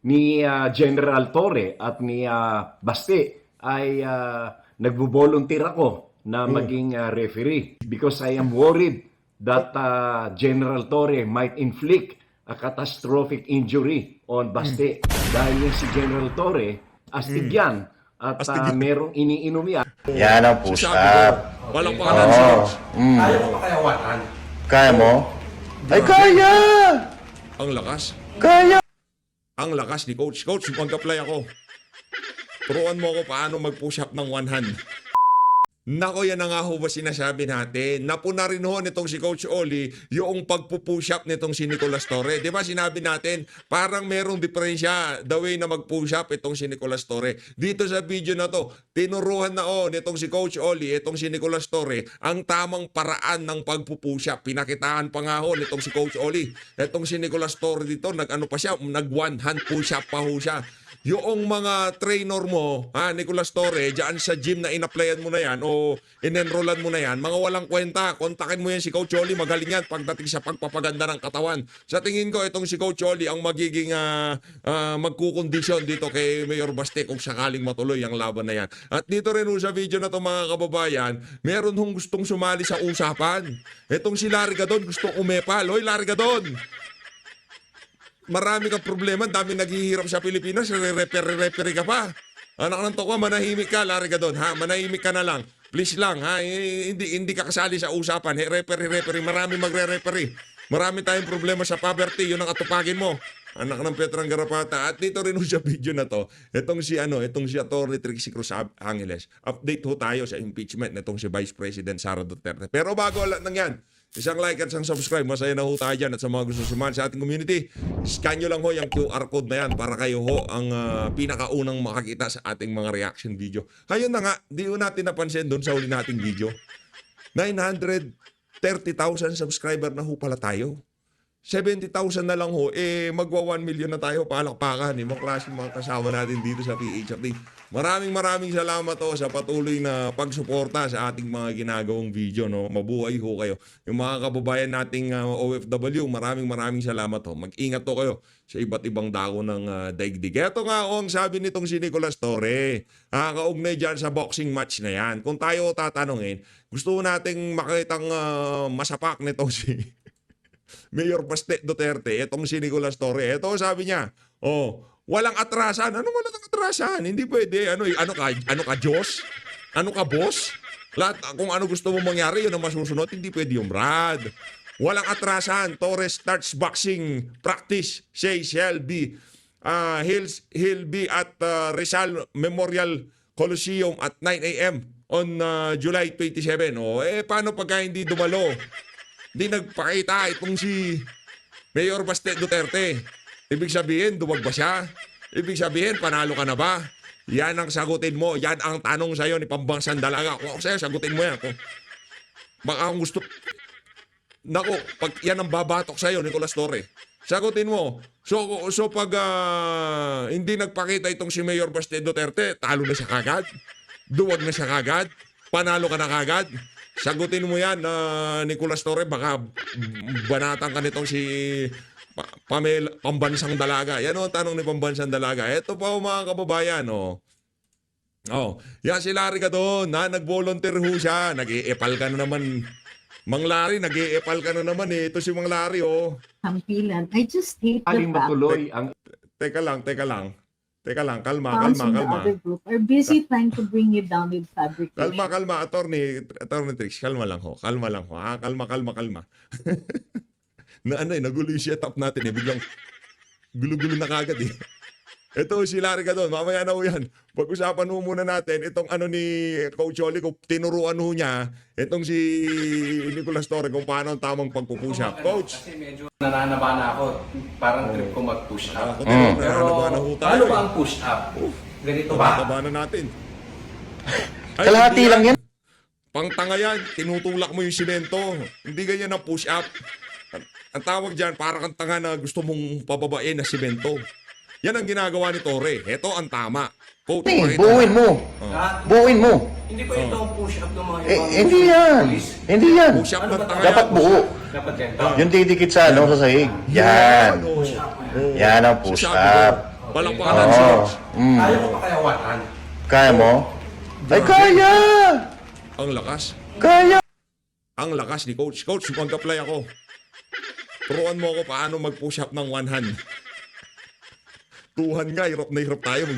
ni General Torre at ni Baste ay nagbo-volunteer ako na maging referee because I am worried that General Torre might inflict a catastrophic injury on Baste. Dahil yung si General Torre, astig yan at merong iniinom yan. Yan ang push Sabi ko, up. walang pangalan si Coach. Kaya mo pa kaya watan? Kaya mo? Ay, kaya! Ang lakas. Kaya! Ang lakas ni Coach. Coach, mag-apply ako. Turuan mo ako paano mag-push up ng one hand. Nako, yan na nga ho ba sinasabi natin. Napuna rin ho nitong si Coach Oli yung pagpupush up nitong si Nicolas Torre. Di ba sinabi natin, parang merong diferensya the way na mag-push up itong si Nicolas Torre. Dito sa video na to, tinuruhan na nitong si Coach Oli, itong si Nicolas Torre, ang tamang paraan ng pagpupush up. Pinakitaan pa nga ho nitong si Coach Oli. Itong si Nicolas Torre dito, nag-ano pa siya, nag-one hand push up pa ho siya. Yung mga trainer mo, Nicolas Torre, dyan sa gym na in-applyan mo na yan o in-enrollan mo na yan, mga walang kwenta, kontakin mo yan si Coach Oli, magaling yan pagdating sa pagpapaganda ng katawan. Sa tingin ko, itong si Coach Oli ang magiging magkukondisyon dito kay Mayor Baste kung sakaling matuloy ang laban na yan. At dito rin sa video na to mga kababayan, meron hong gustong sumali sa usapan. Itong si Larry Gadon, gustong umepal. Hoy, Larry Gadon! Marami kang problema, dami naghihirap sa Pilipinas, re-referee ka pa. Anak ng toko, manahimik ka, Larry Gadon, ha? Manahimik ka na lang. Please lang, ha? Hindi ka kasali sa usapan. Referee, marami magre-referee. Marami tayong problema sa poverty, yun ang atupagin mo. Anak ng Petrang Garapata. At dito rin sa video na to, itong si Atty. Trixie Cruz Angeles. Update ho tayo sa impeachment nitong si Vice President Sara Duterte. Pero bago lahat ng yan, isang like at isang subscribe. Masaya na ho tayo dyan. At sa mga gusto sumali sa ating community, scan nyo lang ho yung QR code na yan para kayo ho ang pinakaunang makakita sa ating mga reaction video. Ngayon na nga, di ho natin napansin doon sa huli nating video. 930,000 subscriber na ho pala tayo. 70,000 na lang ho, magwa 1 million na tayo, palakpakan. Mga klase mga kasama natin dito sa PHRD. Maraming salamat ho sa patuloy na pagsuporta sa ating mga ginagawang video. No? Mabuhay ho kayo. Yung mga kababayan nating OFW, maraming salamat ho. Mag-ingat ho kayo sa iba't ibang dako ng daigdig. Ito nga ang sabi nitong si Nicolas Torre. Kaugnay dyan sa boxing match na yan. Kung tayo tatanungin, gusto nating makitang masapak nitong si Mayor Baste Duterte, itong si Nicolas Torre. Ito sabi niya, walang atrasan. Ano walang atrasan? Hindi pwede. Ano ka Diyos? Ano ka boss? Lahat, kung ano gusto mo mangyari, yun ang masusunod. Hindi pwede yung Brad. Walang atrasan. Torre starts boxing practice. He'll be at Rizal Memorial Coliseum at 9 a.m. on July 27. Paano pagka hindi dumalo? Hindi nagpakita itong si Mayor Baste Duterte. Ibig sabihin, duwag ba siya? Ibig sabihin, panalo ka na ba? Yan ang sagutin mo. Yan ang tanong sa'yo ni Pambansang Dalaga. Kung ako sa'yo, sagutin mo yan. Baka kung gusto... Naku, pag yan ang babatok sa'yo, Nicolas Torre. Sagutin mo. So pag hindi nagpakita itong si Mayor Baste Duterte, talo na siya kagad? Duwag na siya kagad? Panalo ka na kagad? Sagutin mo yan, Nicolas Torre, baka banatan ka nitong si Pambansang Dalaga. Yan ang tanong ni Pambansang Dalaga. Ito pa mga kababayan, yan si Larry Gadon, nag-volunteer ho siya. Nag-i-epal ka na naman. Mang Larry, nag-i-epal ka na naman eh. Ito si Mang Larry, Tampilan. I just hate the Aling fact matuloy ang Teka lang, kalma. in the other group are busy trying to bring you down with fabrication. Kalma, Atty. Trix, kalma lang ho. Kalma. Nagulo yung setup natin biglang gulo-gulo na kagad Ito si Larry Gadon, mamaya na ho yan. Pag-usapan ho muna natin itong ni Coach Oli, kung tinuruan ho niya, itong si Nicolas Torre kung paano ang tamang pagpupush up. Coach! Kasi medyo nananaba na ako. Parang trip ko mag-push up. Pero ano ba ang push up? Ganito ba? Tabanan natin. Kalahati lang yan. Pangtanga yan, tinutulak mo yung simento. Hindi ganyan ang push up. Ang tawag dyan, parang kang tanga na gusto mong pababain na simento. Yan ang ginagawa ni Torre. Ito ang tama. Coach, Buuin mo. Buuin mo. Hindi ko ito ang push up ng mga Hindi yan. Hindi yan. Push up ng tanga Dapat yan. buo. Dapat ganito. Yung didikit sa sa sahig. Yan. Yan ang push up. Palakpakan si Oo. Coach. Kaya ko pa kaya 100? Kaya mo? Ay, kaya! Ang lakas. Kaya! Ang lakas ni Coach. Coach, mag-apply ako. Turuan mo ako paano mag-push up ng one hand. Two hand nga, hirap na hirap tayo.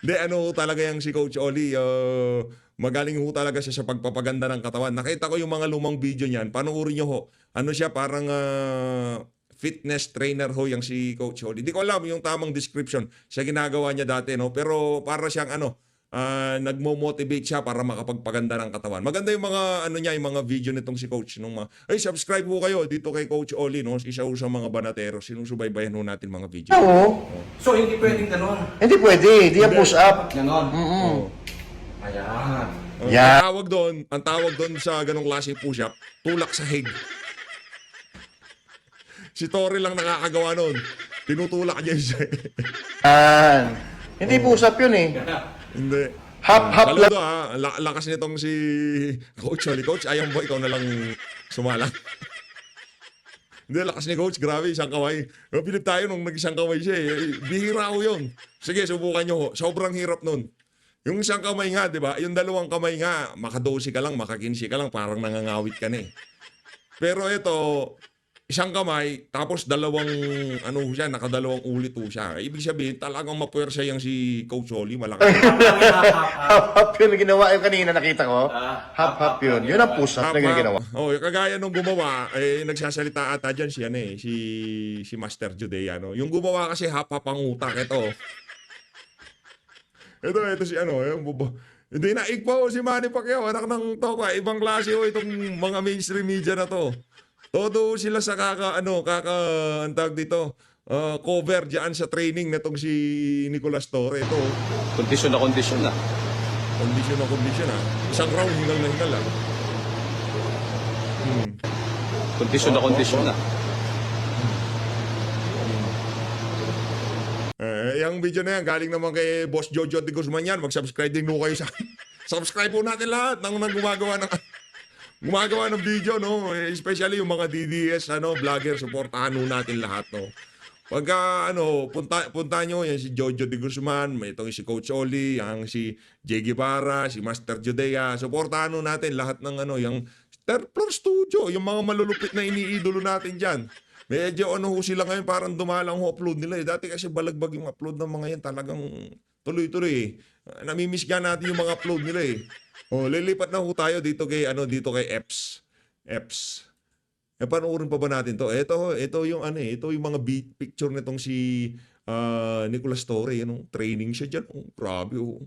Hindi, ano talaga yung si Coach Oli, magaling ho talaga siya sa pagpapaganda ng katawan. Nakita ko yung mga lumang video niyan, panoorin nyo ho. Ano siya, parang fitness trainer ho yung si Coach Oli. Hindi ko alam yung tamang description sa ginagawa niya dati, no? Pero para siyang nagmo-motivate siya para makapagpaganda ng katawan. Maganda yung mga niya, yung mga video nitong si Coach nung subscribe ho kayo dito kay Coach Oli, no? Isa ho sa mga banateros, sinusubaybayan ho natin mga video. Oo. So, hindi pwedeng ganun. Hindi pwede. Hindi yan push up. Ganon. Mm-mm. Ayan. Yeah. Ang tawag doon sa ganong klase push-up, tulak sa hig. Si Tori lang nakakagawa nun. Tinutulak niya siya. Yan. Hindi push up yun eh. Hindi. Hap lang. Saludo ha. Lakas nitong si Coach Oli. Coach, ayaw mo ikaw na lang sumalang. Hindi, lakas ni Coach. Grabe, isang kamay. Pilip tayo nung nag-isang kamay siya eh. Bihira ko yun. Sige, subukan nyo ho. Sobrang hirap nun. Yung isang kamay nga, di ba? Yung dalawang kamay nga, maka-12 ka lang, maka-15 ka lang, parang nangangawit ka na eh. Pero ito, isang kamay, tapos dalawang, nakadalawang ulit ho siya. Ibig sabihin, talagang mapuwersa yung si Coach Oli, malaki. Hap yun ang ginawa yung kanina nakita ko. Hap yun. Yun ang push up na ginawa. Oh, kagaya nung gumawa, nagsasalita ata dyan si Master Judea, no? Yung gumawa kasi hap-hap ang utak, ito. Ito si yung bubo. Hindi naig pa si Manny Pacquiao, anak ng Toka. Ibang klase itong mga mainstream media na to. Todo sila sa ang tawag dito, cover diyan sa training nitong si Nicolas Torre. Ito, Kondisyon na. kondisyon na. Isang round, hingal na hingal lang. Kondisyon na. Yung video na yan, galing naman kay Boss Jojo de Guzman yan. Mag-subscribe din kayo sa subscribe po natin lahat ng gumagawa ng video, no? Especially yung mga DDS, vlogger, supportahan natin lahat, no? Pagka, punta nyo, yan si Jojo de Guzman, may itong si Coach Oli, yung si Jay Guevara, si Master Judea, supportahan natin lahat ng, yung third floor studio, yung mga malulupit na iniidolo natin dyan. Medyo sila ngayon, parang dumalang upload nila eh. Dati kasi balagbag yung upload ng mga yan, talagang tuloy-tuloy eh. Namimiss nga natin yung mga upload nila eh. Lilipat na tayo dito kay Eps. Panoorin pa ba natin to? Ito yung ito yung mga picture nitong si Nicolas Torre, training siya diyan. Grabe oh.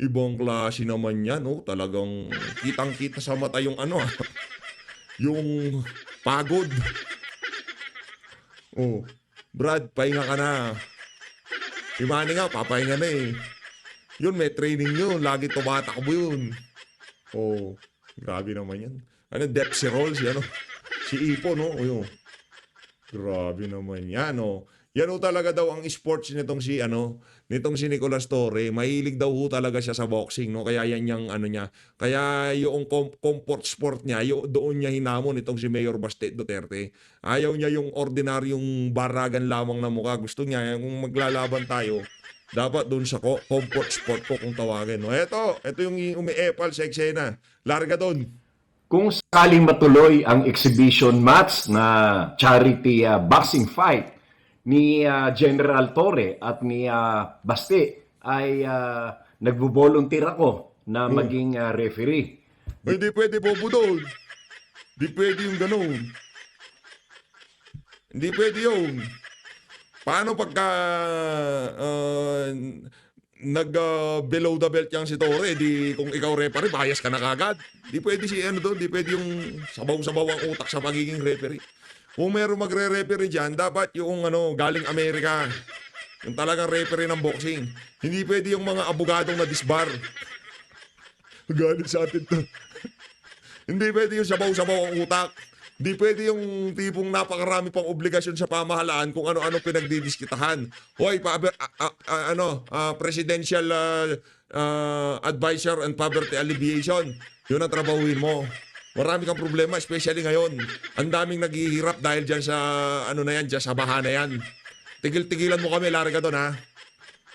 Ibang klase naman yan, talagang kitang-kita sa mata yung yung pagod. Brad, pahinga ka na. Si Manny nga, papahinga na eh. Yun, may training yun. Lagi tumatakbo yun. Grabe naman yan. Depth si Roll, si Ipo, no? Yun. Grabe naman yan, Yan talaga daw ang sports nitong si Nicolas Torre. Mahilig daw talaga siya sa boxing, no? Kaya yan yung niya. Kaya yung comfort sport niya, doon niya hinamon itong si Mayor Baste Duterte. Ayaw niya yung ordinaryong baragan lamang na mukha. Gusto niya kung maglalaban tayo, dapat doon sa comfort sport ko kung tawagin, no? Ito yung umiepal sa eksena. Larga doon. Kung sakaling matuloy ang exhibition match na charity boxing fight ni General Torre at ni Baste ay nagbo-volunteer ako na maging referee. Hindi pwede bobo doon. Hindi pwede yung ganun. Hindi pwede yun. Paano pagka below the belt yang si Torre, kung ikaw referee, bias ka na kagad. Di pwede di pwede yung sabaw-sabaw ang utak sa pagiging referee. Kung meron magre-referee dyan, dapat yung galing Amerika. Yung talagang referee ng boxing. Hindi pwede yung mga abogadong na disbar. Galit sa atin to. Hindi pwede yung sabaw-sabaw ang utak. Hindi pwede yung tipong napakarami pang obligasyon sa pamahalaan kung ano-ano pinagdidiskitahan. Hoy, presidential advisor and poverty alleviation. Yun ang trabahuin mo. Marami kang problema, especially ngayon. Ang daming naghihirap dahil dyan sa dyan sa baha na yan. tigil-tigilan mo kami, Larry ka doon, ha?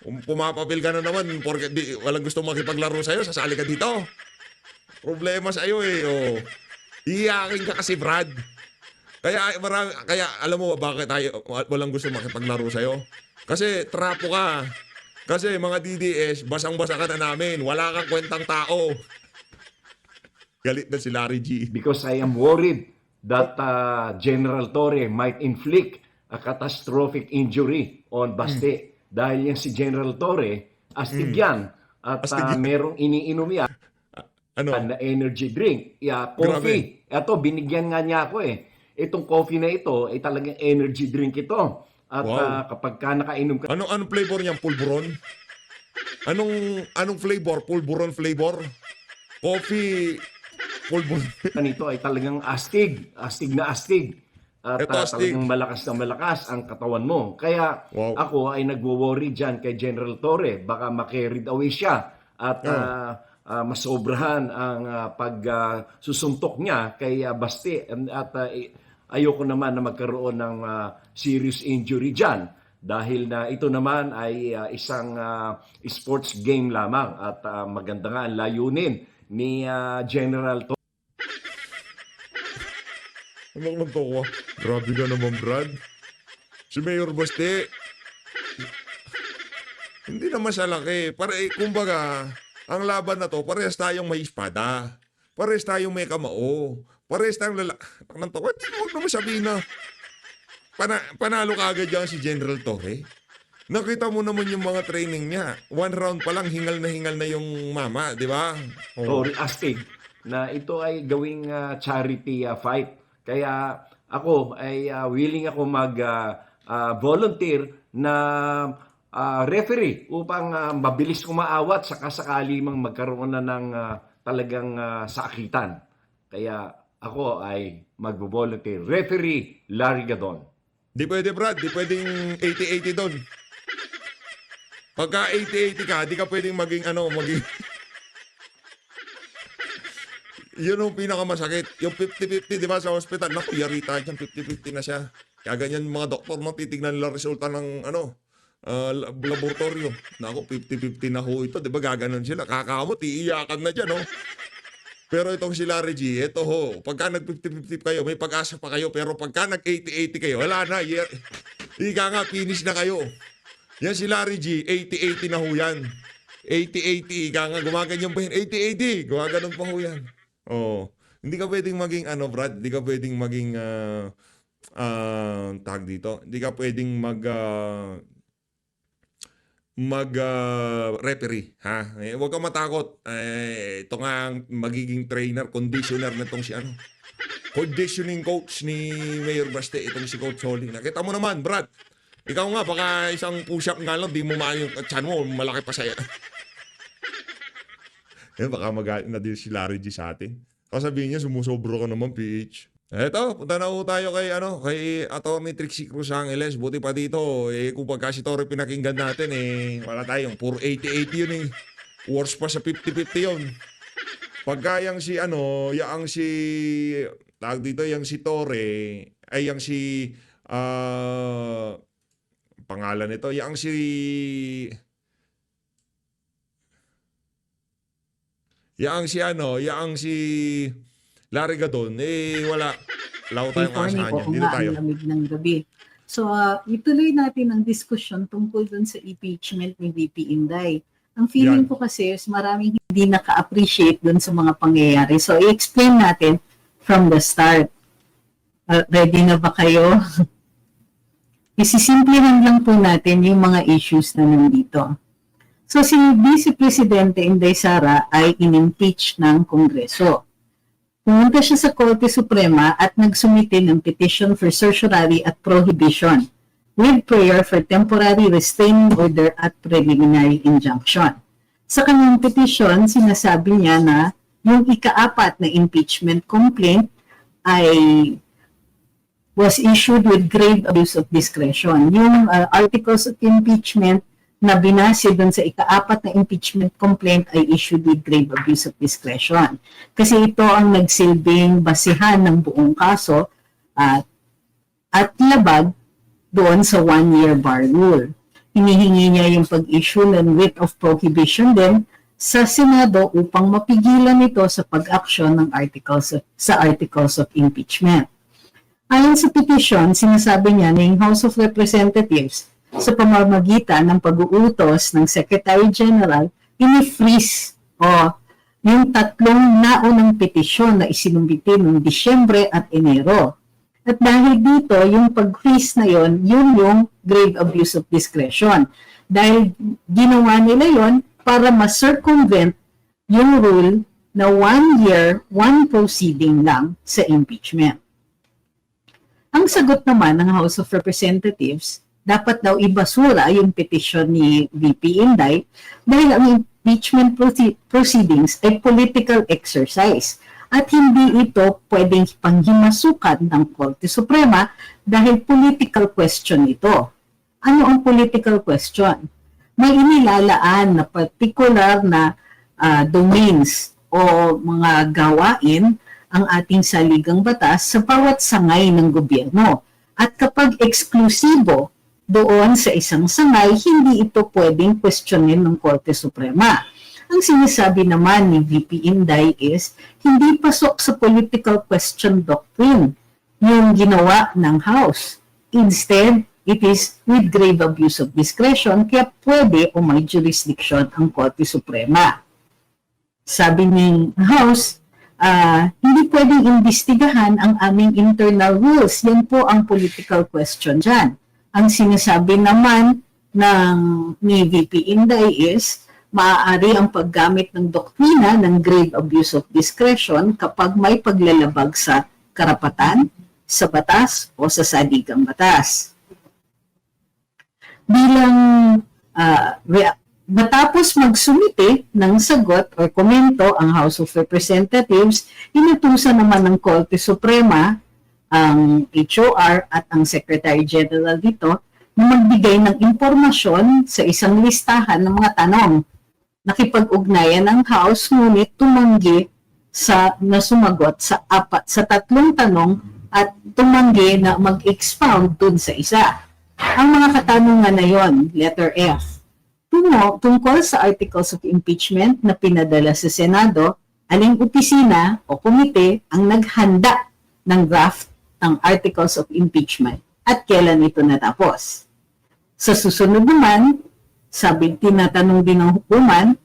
Pumapapil ka na naman, porque walang gusto makipaglaro sa'yo, sasali ka dito. Problema sa'yo eh, oh. Iyakin ka kasi, Brad. Kaya alam mo bakit walang gusto makipaglaro sa'yo? Kasi trapo ka. Kasi mga DDS, basang-basa ka na namin. Wala kang kwentang tao. Galit na si Larry G. Because I am worried that General Torre might inflict a catastrophic injury on Baste. Dahil yan si General Torre, astig yan. At Astig yan. merong iniinom yan Ano? na energy drink. Coffee. Ito, binigyan nga niya ako eh. Itong coffee na ito ay talagang energy drink ito. At Wow. kapag ka nakainom ka Anong flavor niyan? Pulburon? Anong flavor? Pulburon flavor? Coffee pulburon. nito ay talagang astig. Astig na astig. At Ito, astig. talagang malakas na malakas ang katawan mo. Kaya Wow. ako ay nagwo-worry dyan kay General Torre. Baka ma-carried away siya. At masobrahan ang pagsusuntok niya kay Baste. At ayoko naman na magkaroon ng serious injury dyan. Dahil na ito naman ay isang sports game lamang. At maganda nga ang layunin ni General Torre. Anong nagtawa? Grabe ka naman, Brad. Si Mayor Baste, hindi naman siya laki. Kumbaga, ang laban na to, parehas tayong may espada. Parehas tayong may kamao. Parehas tayong Ang tawa, huwag naman sabihin na panalo ka agad yan si General Torre. Nakita mo naman yung mga training niya. 1 round pa lang, hingal na yung mama, di ba? Oh. Torre astig na ito ay gawing charity fight. Kaya ako ay willing ako mag-volunteer na referee upang mabilis kumaawat sa kasakali mang magkaroon na ng talagang sakitan. Kaya ako ay mag-volunteer. Referee Larry Gadon. Di pwede, Brad. Di pwedeng 80-80 doon. Pagka 80-80 ka, di ka pwedeng maging Yun ang pinakamasakit. Yung 50-50, di ba, sa hospital. Naku, yari tayo dyan, 50-50 na siya. Kaya ganyan mga doktor, titignan nila resulta ng laboratorio. Naku, 50-50 na ho ito. Di ba, gaganon sila. Kakamot, iiyakan na dyan, no? Pero itong si Larry G, ito ho, pagka nag-50-50 kayo, may pag-asa pa kayo. Pero pagka nag-80-80 kayo, wala na. Ika nga, finish na kayo. Yan si Larry G, 80-80 na ho yan. 80-80, ika nga, gumaganyan pa yan. 80-80, gumaganon pa ho yan. Oh, hindi ka pwedeng maging Brad, hindi ka pwedeng maging tag dito. Hindi ka pwedeng referee, ha? Huwag ka matakot. Ito nga ang magiging trainer, conditioner na itong si conditioning coach ni Mayor Baste, itong si Coach Holly. Nakita mo naman, Brad. Ikaw nga, baka isang push-up nga lang, di mo yung chan mo, malaki pa sa'yo. Baka magalit na din si Larry G sa atin. Sabihin niya, sumusobro ka naman, PH. Eto, punta na po tayo kay Atty. Trixie Cruz Angeles. Buti pa dito, kung pagka si Torre pinakinggan natin, wala tayong puro 80-80 yun eh. Worse pa sa 50-50 yun. Pagka yang si tawag dito, yang si Torre, ay yang si, pangalan nito, yang si Larry Gadon, wala. Wala ko tayong Attorney asahan po, yan. Dito nga tayo. ang lamig ng gabi. So, ituloy natin ang diskusyon tungkol dun sa impeachment ni VP Inday. Ang feeling Yan. ko kasi is maraming hindi naka-appreciate dun sa mga pangyayari. So, i-explain natin from the start. Ready na ba kayo? Isisimplihan lang po natin yung mga issues na nandito. So, si Vice Presidente Inday Sara ay in-impeach ng Kongreso. Pumunta siya sa Korte Suprema at nagsumite ng petition for certiorari at prohibition with prayer for temporary restraining order at preliminary injunction. Sa kanyang petition, sinasabi niya na yung ika-4 na impeachment complaint ay was issued with grave abuse of discretion. Yung articles of impeachment na binase doon sa ika-4 na impeachment complaint ay issued with grave abuse of discretion. Kasi ito ang nagsilbing basihan ng buong kaso at labag doon sa 1-year bar rule. Hinihingi niya yung pag-issue ng writ of prohibition din sa Senado upang mapigilan ito sa pag-aksyon ng articles of impeachment. Ayon sa petition, sinasabi niya na yung House of Representatives sa pamamagitan ng pag-uutos ng Secretary General, ini-freeze o yung tatlong naunang petisyon na isinumbiti noong Disyembre at Enero. At dahil dito, yung pag-freeze na yun yung grave abuse of discretion. Dahil ginawa nila yon para ma-circumvent yung rule na 1 year, 1 proceeding lang sa impeachment. Ang sagot naman ng House of Representatives, dapat daw ibasura yung petition ni VP Inday dahil ang impeachment proceedings ay political exercise at hindi ito pwedeng panghimasukan ng Korte Suprema dahil political question ito. Ano ang political question? May inilalaan na particular na domains o mga gawain ang ating saligang batas sa bawat sangay ng gobyerno. At kapag eksklusibo doon sa isang sangay, hindi ito pwedeng questionin ng Korte Suprema. Ang sinasabi naman ni VP Inday is, hindi pasok sa political question doctrine yung ginawa ng House. Instead, it is with grave abuse of discretion, kaya pwede o may jurisdiction ang Korte Suprema. Sabi ng House, hindi pwedeng imbestigahan ang aming internal rules. Yan po ang political question dyan. Ang sinasabi naman ni VP Inday is, maaari ang paggamit ng doktrina ng grave abuse of discretion kapag may paglalabag sa karapatan, sa batas, o sa saligang batas. Bilang matapos magsumite ng sagot o komento ang House of Representatives, inutusan naman ng Korte Suprema ang HOR at ang Secretary General dito na magbigay ng impormasyon sa isang listahan ng mga tanong. Nakipag-ugnayan ng House ngunit tumanggi na sumagot sa tatlong tanong at tumanggi na mag-expound dun sa isa. Ang mga katanungan na yon, letter F, tungkol sa articles of impeachment na pinadala sa Senado, aling opisina o komite ang naghanda ng draft ng articles of impeachment at kailan ito natapos. Sa susunod naman, tinatanong din ng hukuman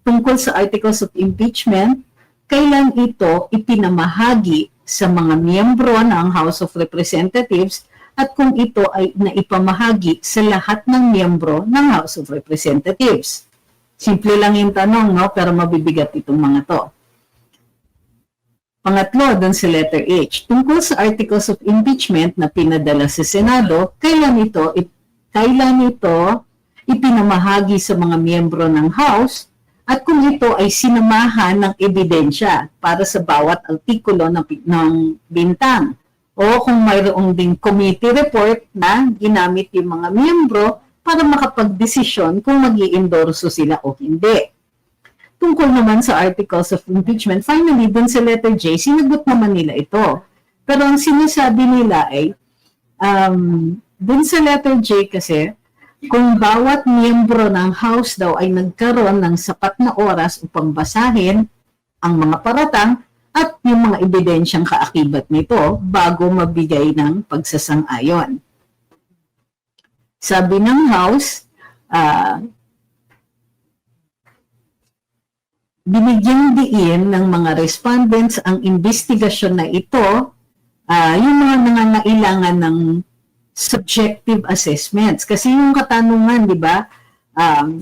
tungkol sa articles of impeachment, kailan ito ipinamahagi sa mga miyembro ng House of Representatives at kung ito ay naipamahagi sa lahat ng miyembro ng House of Representatives. Simple lang yung tanong, no? Pero mabibigat itong mga to. Pangatlo, dun sa letter H, tungkol sa articles of impeachment na pinadala sa Senado, kailan ito ipinamahagi sa mga miyembro ng House at kung ito ay sinamahan ng ebidensya para sa bawat artikulo ng bintang. O kung mayroong ding committee report na ginamit yung mga miyembro para makapag-desisyon kung mag-i-endorso sila o hindi. Tungkol naman sa articles of impeachment, finally, dun sa letter J, sinagot naman nila ito. Pero ang sinasabi nila ay, dun sa letter J kasi, kung bawat miyembro ng House daw ay nagkaroon ng sapat na oras upang basahin ang mga paratang, at yung mga ebidensyang kaakibat nito bago mabigay ng pagsasang-ayon. Sabi ng House, binigyang diin ng mga respondents ang investigasyon na ito, yung mga nangangailangan ng subjective assessments. Kasi yung katanungan, di ba,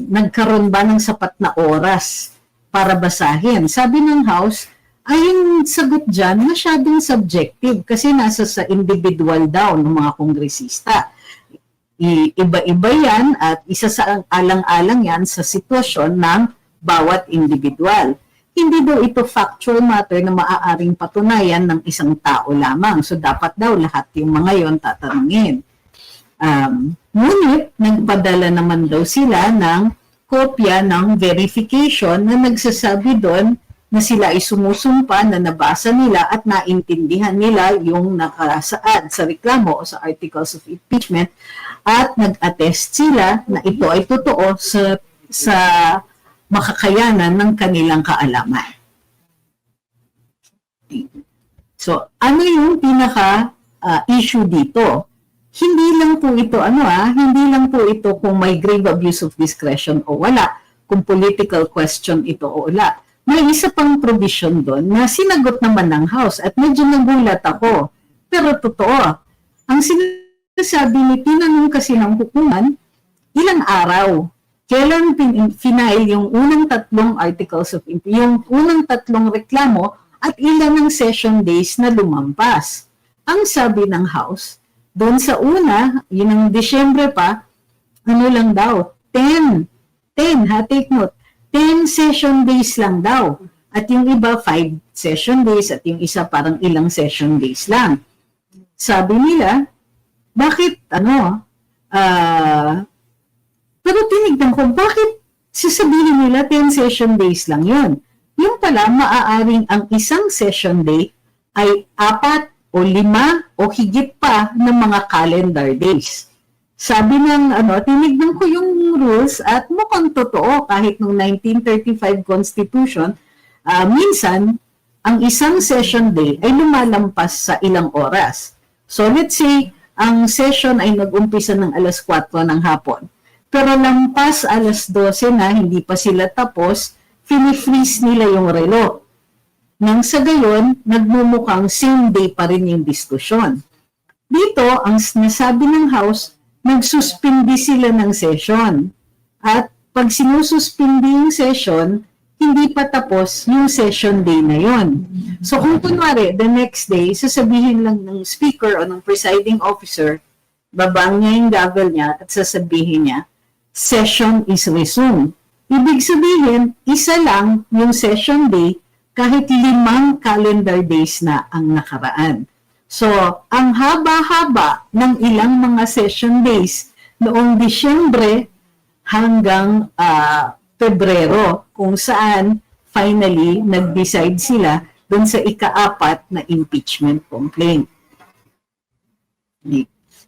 nagkaroon ba ng sapat na oras para basahin? Sabi ng House, ay yung sagot dyan, masyadong subjective kasi nasa sa individual daw ng mga kongresista. Iba-iba yan at isa sa alang-alang yan sa sitwasyon ng bawat individual. Hindi daw ito factual matter na maaaring patunayan ng isang tao lamang. So dapat daw lahat yung mga yon tatanungin. Ngunit nagpadala naman daw sila ng kopya ng verification na nagsasabi doon na sila ay sumusumpa na nabasa nila at naintindihan nila yung nakasaad sa reklamo o sa articles of impeachment at nag-attest sila na ito ay totoo sa makakayanan ng kanilang kaalaman. So, ano yung pinaka issue dito? Hindi lang po ito hindi lang po ito kung may grave abuse of discretion o wala, kung political question ito o wala. May isa pang provision doon na sinagot naman ng House at medyo nagulat ako. Pero totoo. Ang sinasabi ni tinanong kasi ng hukuman, ilang araw? Kailan final yung unang tatlong articles of impeachment, yung unang tatlong reklamo at ilan ng session days na lumampas? Ang sabi ng House, doon sa una, yun ang Disyembre pa, ano lang daw, 10, take note, 10 session days lang daw. At yung iba, 5 session days at yung isa parang ilang session days lang. Sabi nila, bakit, pero tinignan ko, bakit sasabihin nila 10 session days lang yun? Yung pala, maaaring ang isang session day ay 4 o 5 o higit pa ng mga calendar days. Sabi ng tinignan ko yung rules at mukhang totoo kahit nung 1935 Constitution, minsan ang isang session day ay lumalampas sa ilang oras. So let's say ang session ay nag-umpisa ng alas 4 ng hapon. Pero lampas alas 12 na, hindi pa sila tapos, fini-freeze nila yung relo. Nang sa gayon, nagmumukhang same day pa rin yung diskusyon. Dito, ang nasabi ng House, nagsuspindi sila ng session. At pag sinususpindi yung session, hindi pa tapos yung session day na yon. So kung kunwari, the next day, sasabihin lang ng speaker o ng presiding officer, babang niya yung gavel niya at sasabihin niya, session is resumed. Ibig sabihin, isa lang yung session day kahit 5 calendar days na ang nakaraan. So, ang haba-haba ng ilang mga session days noong Disyembre hanggang Pebrero, kung saan finally nag-decide sila dun sa ika-4 na impeachment complaint.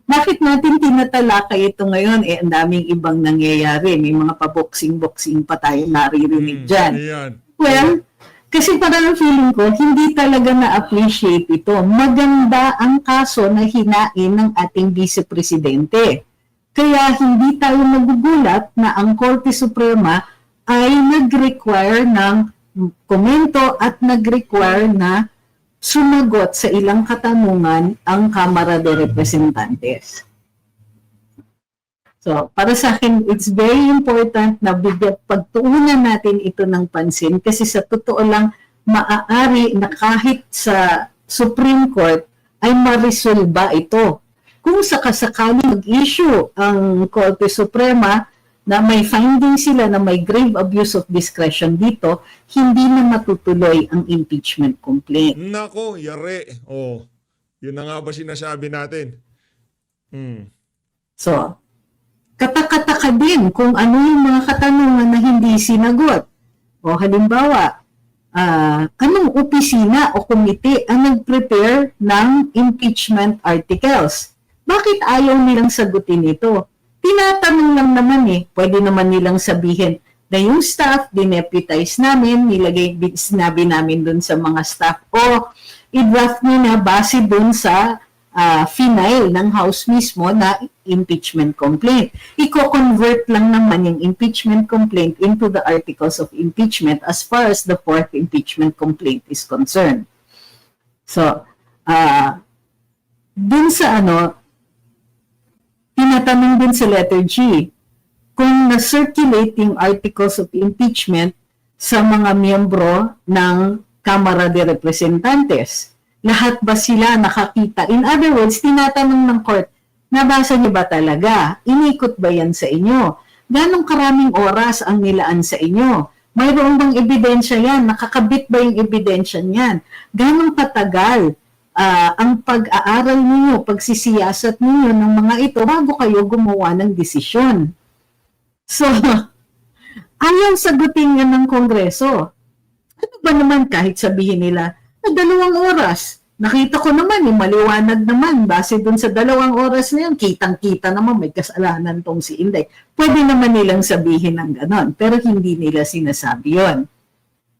Bakit natin tinatalakay ito ngayon? Ang daming ibang nangyayari. May mga pa-boxing-boxing pa tayo naririnig dyan. Well, kasi parang feeling ko, hindi talaga na-appreciate ito. Maganda ang kaso na hinain ng ating Vice Presidente. Kaya hindi tayo magugulat na ang Korte Suprema ay nag-require ng komento at nag-require na sumagot sa ilang katanungan ang Kamara de Representantes. So, para sa akin, it's very important na pagtuunan natin ito ng pansin kasi sa totoo lang, maaari na kahit sa Supreme Court ay ma-resolba ito. Kung sakasakali mag-issue ang Korte Suprema na may finding sila na may grave abuse of discretion dito, hindi na matutuloy ang impeachment complaint. Nako, yare. Oh, yun na nga ba sinasabi natin? So, katakataka din kung ano yung mga katanungan na hindi sinagot. O halimbawa, anong opisina o komite ang nag-prepare ng impeachment articles? Bakit ayaw nilang sagutin ito? Tinatanong lang naman pwede naman nilang sabihin na yung staff, dineputize namin, sinabi namin dun sa mga staff, o i-draft nyo na base dun sa final ng House mismo na impeachment complaint. Iko-convert lang naman yung impeachment complaint into the articles of impeachment as far as the 4th impeachment complaint is concerned. So, dun sa tinatanong din sa letter G, kung na-circulate yung articles of impeachment sa mga miyembro ng Kamara de Representantes, lahat ba sila nakakita? In other words, tinatanong ng court, nabasa niyo ba talaga? Inikot ba yan sa inyo? Ganong karaming oras ang nilaan sa inyo? Mayroon bang ebidensya yan? Nakakabit ba yung ebidensya niyan? Ganong katagal ang pag-aaral ninyo, pagsisiyasat ninyo ng mga ito bago kayo gumawa ng desisyon. So, ayaw sagutin yan ng Kongreso. Ano ba naman kahit sabihin nila, 2 oras, nakita ko naman, maliwanag naman, base dun sa 2 oras na yun, kitang-kita naman may kasalanan tong si Inday. Pwede naman nilang sabihin ng ganon, pero hindi nila sinasabi yon.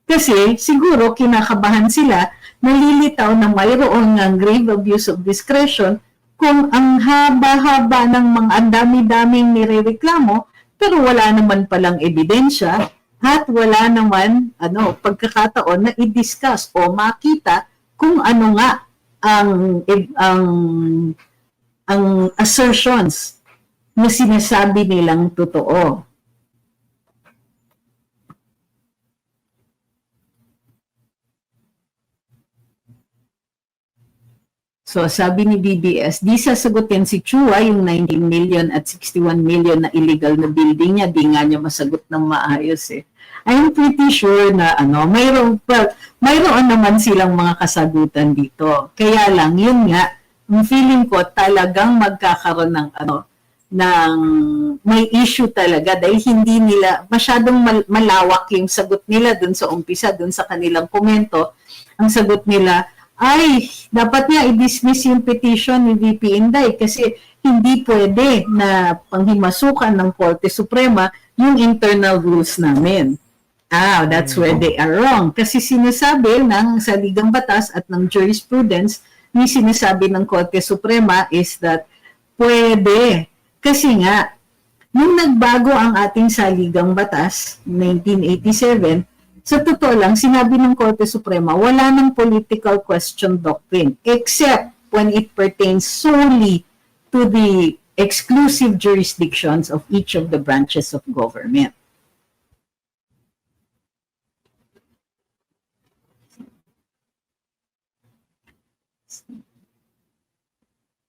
Kasi siguro kinakabahan sila, nalilitaw na mayroon ng grave abuse of discretion kung ang haba-haba ng mga ang dami-daming nirereklamo, pero wala naman palang ebidensya at wala naman pagkakataon na i-discuss o makita kung ano nga ang assertions na sinasabi nilang totoo. So sabi ni BBS, di sasagutin si Chua yung 19 million at 61 million na illegal na building niya, di nga niya masagot ng maayos eh. I'm pretty sure na mayroon naman silang mga kasagutan dito. Kaya lang, yun nga, ang feeling ko talagang magkakaroon ng may issue talaga dahil hindi nila, masyadong malawak yung sagot nila dun sa umpisa, dun sa kanilang komento. Ang sagot nila, ay, dapat nga i-dismiss yung petition ni VP Inday kasi hindi pwede na panghimasukan ng Korte Suprema yung internal rules namin. That's where they are wrong. Kasi sinasabi ng saligang batas at ng jurisprudence, ni sinasabi ng Korte Suprema is that pwede. Kasi nga, nung nagbago ang ating saligang batas, 1987, sa totoo lang, sinabi ng Korte Suprema, wala ng political question doctrine except when it pertains solely to the exclusive jurisdictions of each of the branches of government.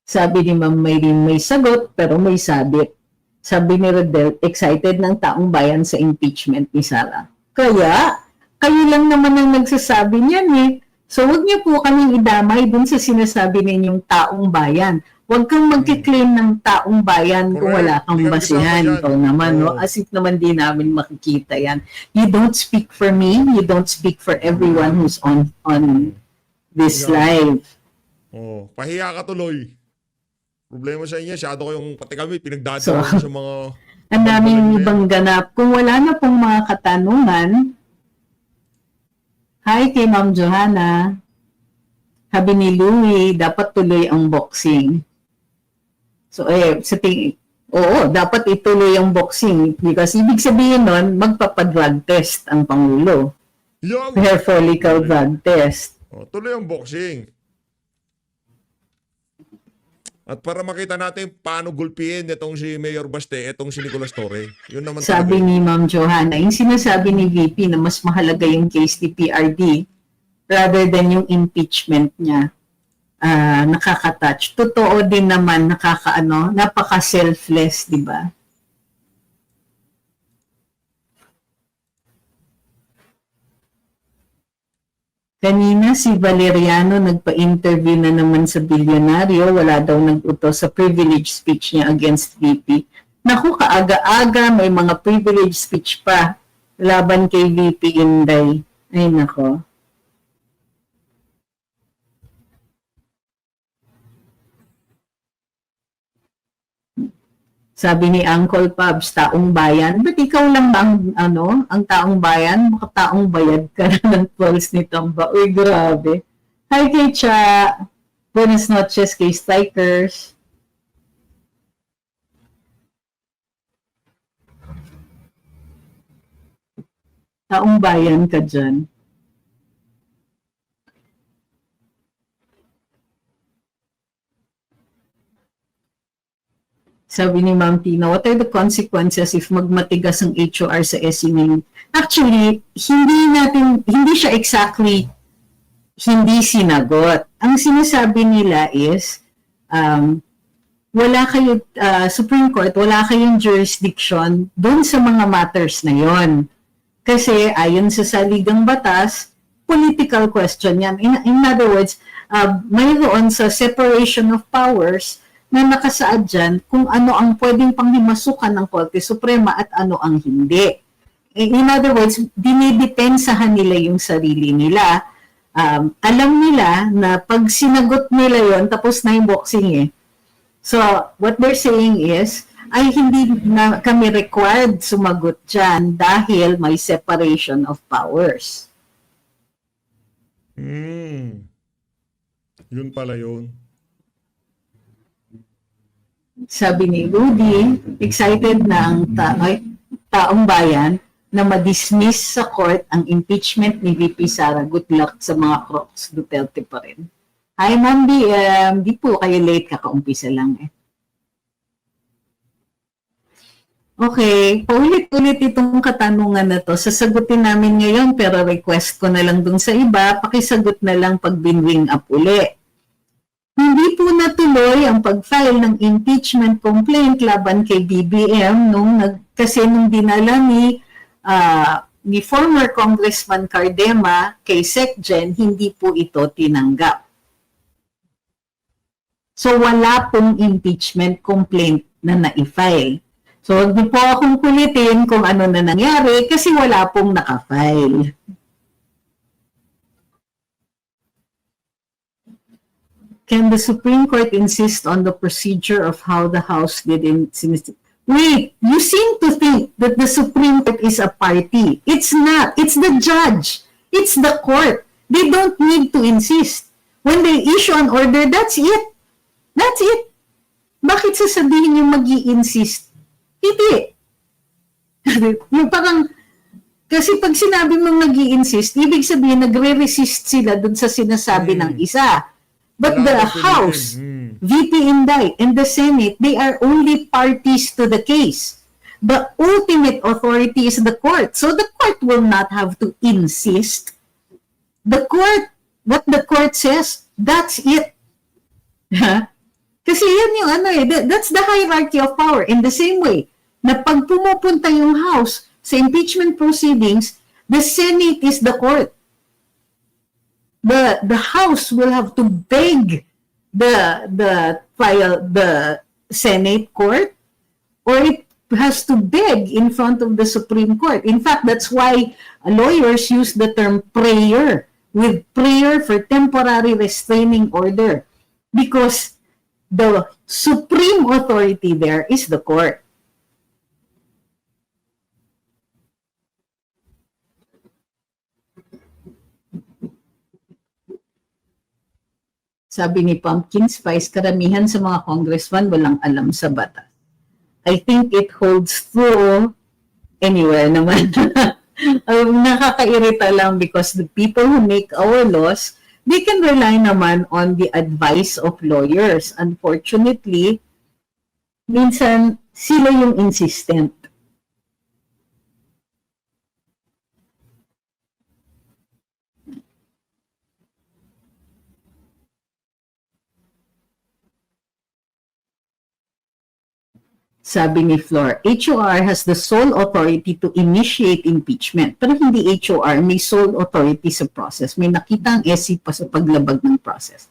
Sabi ni Ma'am Maylene, may sagot pero may sabit. Sabi ni Rodel, excited ng taong bayan sa impeachment ni Sara. Kaya, kayo lang naman ang nagsasabi niyan eh. So, huwag niyo po kaming idamay dun sa sinasabi ninyong taong bayan. Huwag kang magkiklaim ng taong bayan kung wala kang basihan. Ito naman, no? As if naman di namin makikita yan. You don't speak for me. You don't speak for everyone who's on this live. Pahiya ka tuloy. Problema sa inyo, shadow ko yung pati kami, pinagdadaan sa mga... Ang daming ibang ganap. Kung wala na pong mga katanungan, hi kay Ma'am Johanna. Sabi ni Louie, dapat tuloy ang boxing. So, dapat ituloy ang boxing. Because ibig sabihin nun, magpapadrug test ang Pangulo. Hair follicle drug test. Tuloy ang boxing. At para makita natin paano gulpihin itong si Mayor Baste, itong si Nicolas Torre. Yun naman sabi ni Ma'am Johanna, yung sinasabi ni VP na mas mahalaga yung case ni PRD rather than yung impeachment niya, nakaka-touch. Totoo din naman, napaka-selfless, di ba? Kanina si Valeriano nagpa-interview na naman sa bilyonaryo, wala daw nag-utos sa privilege speech niya against VP. Naku, kaaga-aga may mga privilege speech pa laban kay VP Inday. Ay nako. Sabi ni Uncle Pabs, taong bayan. Ba't ikaw lang ba ang taong bayan? Baka taong bayad ka na ng trolls ni Tamba. Uy, grabe. Hi kay Cha. Buenas noches kay Strikers. Taong bayan ka dyan. Sabi ni Ma'am Tina, what are the consequences if magmatigas ang HOR sa SE ngayon? Actually, hindi siya exactly hindi sinagot. Ang sinasabi nila is, Supreme Court, wala kayong jurisdiction doon sa mga matters na yon. Kasi ayon sa saligang batas, political question yan. In other words, mayroon sa separation of powers na nakasaad dyan kung ano ang pwedeng panghimasukan ng Korte Suprema at ano ang hindi. In other words, dinidepensahan nila yung sarili nila. Alam nila na pag sinagot nila yon tapos na yung boxing eh. So, what they're saying is, ay hindi na kami required sumagot dyan dahil may separation of powers. Yun pala yun. Sabi ni Rudy, excited na ang taong bayan na ma-dismiss sa court ang impeachment ni VP Sara. Good luck sa mga Crocs Duterte pa rin. Hi, Ma'am di po kayo late, kakaumpisa lang eh. Okay, paulit-ulit itong katanungan na to. Sasagutin namin ngayon pero request ko na lang dun sa iba, pakisagot na lang pag binwing up uli. Hindi po natuloy ang pag-file ng impeachment complaint laban kay BBM kasi nung dinala ni former Congressman Cardema kay SecGen, hindi po ito tinanggap. So wala pong impeachment complaint na na-file. So hindi po akong kulitin kung ano na nangyari kasi wala pong naka-file. Can the Supreme Court insist on the procedure of how the House did in... Wait, you seem to think that the Supreme Court is a party. It's not. It's the judge. It's the court. They don't need to insist. When they issue an order, that's it. That's it. Bakit sasabihin yung mag-i-insist? Hindi. Yung parang, kasi pag sinabi mong nag-i-insist, ibig sabihin nagre-resist sila dun sa sinasabi ng isa. But the House, VP Inday, and the Senate, they are only parties to the case. The ultimate authority is the court. So the court will not have to insist. The court, what the court says, that's it. Kasi yan yung that's the hierarchy of power. In the same way, na pag pumupunta yung House sa impeachment proceedings, the Senate is the court. The House will have to beg the Senate court, or it has to beg in front of the Supreme Court. In fact, that's why lawyers use the term prayer, with prayer for temporary restraining order, because the supreme authority there is the court. Sabi ni Pumpkin Spice, karamihan sa mga congressman walang alam sa batas. I think it holds true anywhere naman. Nakakairita lang because the people who make our laws, they can rely naman on the advice of lawyers. Unfortunately, minsan sila yung insistent. Sabi ni Flor, HOR has the sole authority to initiate impeachment. Pero hindi HOR, may sole authority sa process. May nakita ang SC pa sa paglabag ng process.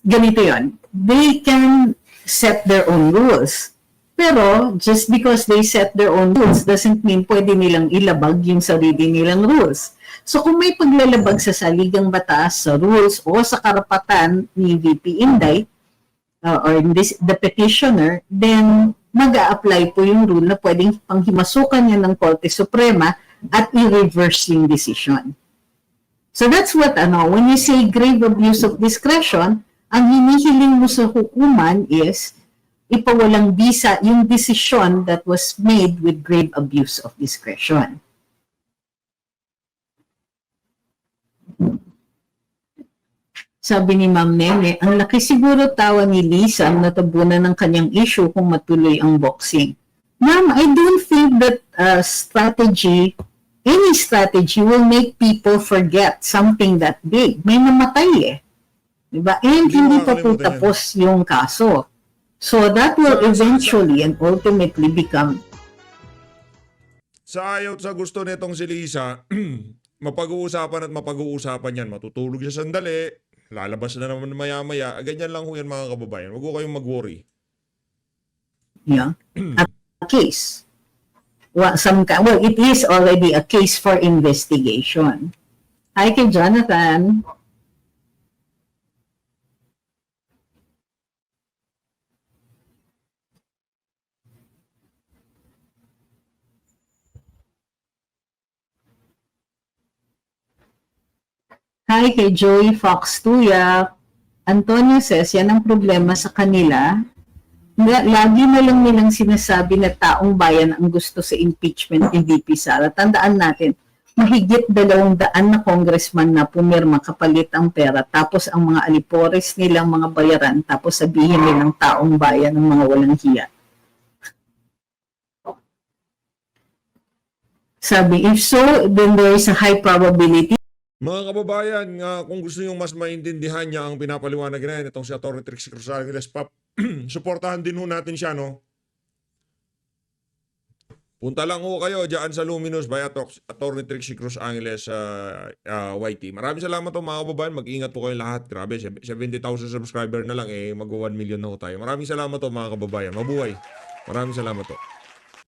Ganito yon. They can set their own rules. Pero just because they set their own rules doesn't mean pwede nilang ilabag yung sarili nilang rules. So kung may paglalabag sa saligang batas, sa rules o sa karapatan ni VP Inday, or the petitioner, then mag-a-apply po yung rule na pwedeng panghimasukan niya ng Korte Suprema at i-reverse yung decision. So that's what, when you say grave abuse of discretion, ang hinihiling mo sa hukuman is ipawalang bisa yung decision that was made with grave abuse of discretion. Sabi ni Ma'am Nene, ang laki siguro tawa ni Lisa ang natabunan ng kanyang issue kung matuloy ang boxing. Ma'am, I don't think that any strategy will make people forget something that big. May namatay eh. Diba? And hindi pa po tapos yung kaso. So that will eventually and ultimately become... Sa ayaw sa gusto nitong si Lisa, mapag-uusapan at mapag-uusapan yan. Matutulog siya sandali, lalabas na naman maya-maya. Ganyan lang ho yan mga kababayan. Huwag ko kayong mag-worry. Yeah. At case. well, it is already a case for investigation. Hi kay Jonathan. Hi kay Joey Fox Tuya. Antonio says, yan ang problema sa kanila. Lagi na lang nilang sinasabi na taong bayan ang gusto sa impeachment ni VP Sara. Tandaan natin, mahigit 200 na congressman na pumirma kapalit ang pera, tapos ang mga alipores nilang mga bayaran, tapos sabihin nilang taong bayan ng mga walang hiya. Sabi, if so, then there is a high probability. Mga kababayan, kung gusto nyo mas maintindihan niya ang pinapaliwanag na yan, itong si Atty. Trixie Cruz Angeles, suportahan din ho natin siya, no? Punta lang ho kayo dyan sa Luminous by Atty. Trixie Cruz Angeles YT. Maraming salamat ho mga kababayan. Mag-ingat po kayo lahat. Grabe, 70,000 subscriber na lang, mag-1 million na ho tayo. Maraming salamat ho mga kababayan. Mabuhay. Maraming salamat ho.